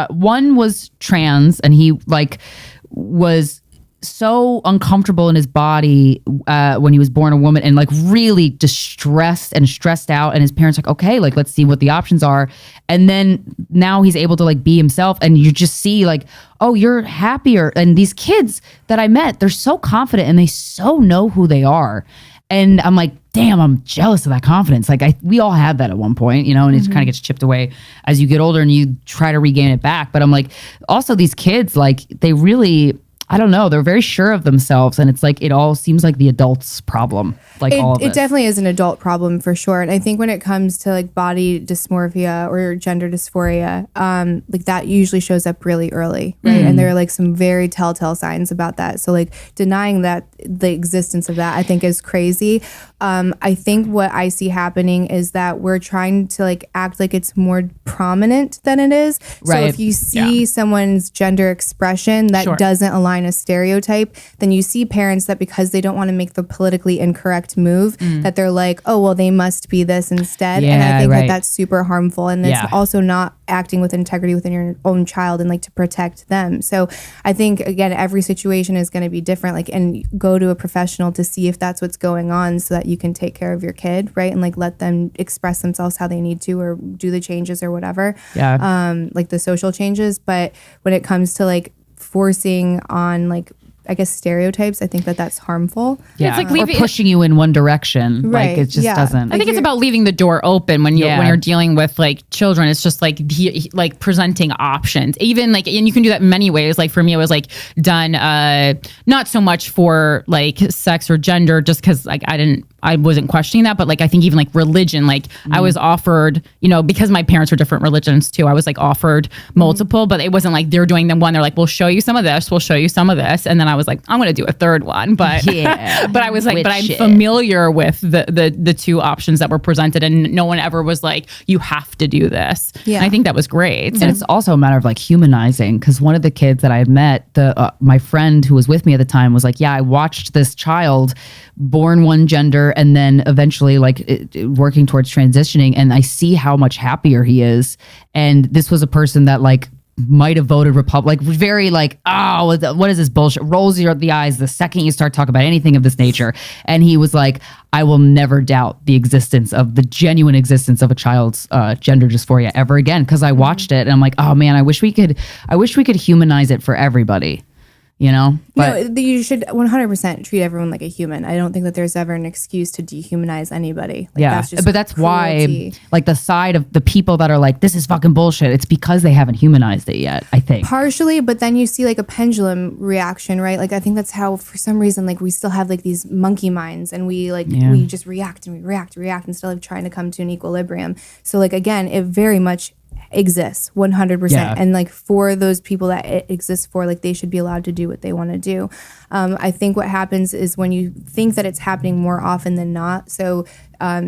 One was trans, and he like was so uncomfortable in his body when he was born a woman, and like really distressed and stressed out, and his parents like, okay, like let's see what the options are. And then now he's able to like be himself, and you just see like, oh, you're happier. And these kids that I met, they're so confident and they so know who they are. And I'm like, damn, I'm jealous of that confidence. Like we all had that at one point, you know, and it kind of gets chipped away as you get older and you try to regain it back. But I'm like, also these kids, like they really, I don't know, they're very sure of themselves, and it's like it all seems like the adult's problem. Like all of it definitely is an adult problem for sure. And I think when it comes to like body dysmorphia or gender dysphoria, like that usually shows up really early, right? And there are like some very telltale signs about that. So like denying that the existence of that, I think, is crazy. I think what I see happening is that we're trying to like act like it's more prominent than it is. Right. So if you see someone's gender expression that doesn't align a stereotype, then you see parents that because they don't want to make the politically incorrect move, that they're like, oh, well, they must be this instead. And I think that that's super harmful. And it's also not acting with integrity within your own child and like to protect them. So I think, again, every situation is going to be different, like, and go to a professional to see if that's what's going on so that you can take care of your kid, right? And like let them express themselves how they need to, or do the changes or whatever. Like the social changes. But when it comes to like forcing on like, I guess, stereotypes, I think that that's harmful. Yeah, it's like or pushing you in one direction. Right. Like it just doesn't. I think it's about leaving the door open when you're dealing with like children. It's just like like presenting options, even like, and you can do that in many ways. Like for me, it was like done not so much for like sex or gender, just because like I wasn't questioning that, but like I think even like religion, like I was offered, you know, because my parents were different religions too, I was like offered multiple, but it wasn't like they're doing the one, they're like, we'll show you some of this, we'll show you some of this, and then I was like, I'm gonna do a third one, but but I was like, but I'm familiar with the two options that were presented, and no one ever was like, you have to do this. And I think that was great. And it's also a matter of like humanizing, because one of the kids that I had met, my friend who was with me at the time was like, yeah, I watched this child born one gender and then eventually like working towards transitioning, and I see how much happier he is. And this was a person that like might have voted Republican, like very like, oh, what is this bullshit? Rolls the eyes the second you start talking about anything of this nature. And he was like, I will never doubt the genuine existence of a child's gender dysphoria ever again, because I watched it and I'm like, oh man, I wish we could humanize it for everybody. You know, but no, you should 100% treat everyone like a human. I don't think that there's ever an excuse to dehumanize anybody. Like, that's just but that's cruelty. why, like the side of the people that are like, this is fucking bullshit, it's because they haven't humanized it yet, I think. Partially, but then you see like a pendulum reaction, right? Like I think that's how, for some reason, like we still have like these monkey minds, and we like we just react and we react instead of trying to come to an equilibrium. So like again, it very much exists 100%, and like for those people that it exists for, like they should be allowed to do what they want to do. I think what happens is when you think that it's happening more often than not, so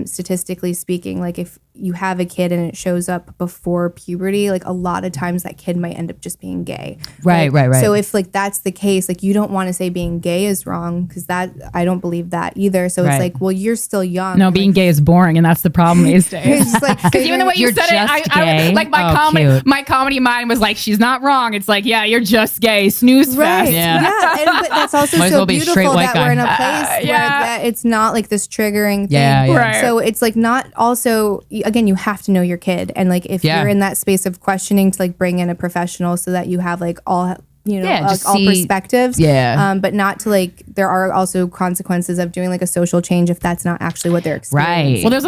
statistically speaking, like if you have a kid and it shows up before puberty, like a lot of times that kid might end up just being gay. Right. So if like that's the case, like you don't want to say being gay is wrong, because that, I don't believe that either. So it's like, well, you're still young. No, being gay is boring, and that's the problem these days. Because even the way you said it, I like my comedy mind was like, she's not wrong. It's like, yeah, you're just gay. Snooze fest. But that's also so beautiful that we're in a place where it's not like this triggering thing. Right. So it's like not also, again, you have to know your kid, and like if you're in that space of questioning, to like bring in a professional so that you have like all, you know, like all perspectives. But not to like, there are also consequences of doing like a social change if that's not actually what they're experiencing. Right. Well, there's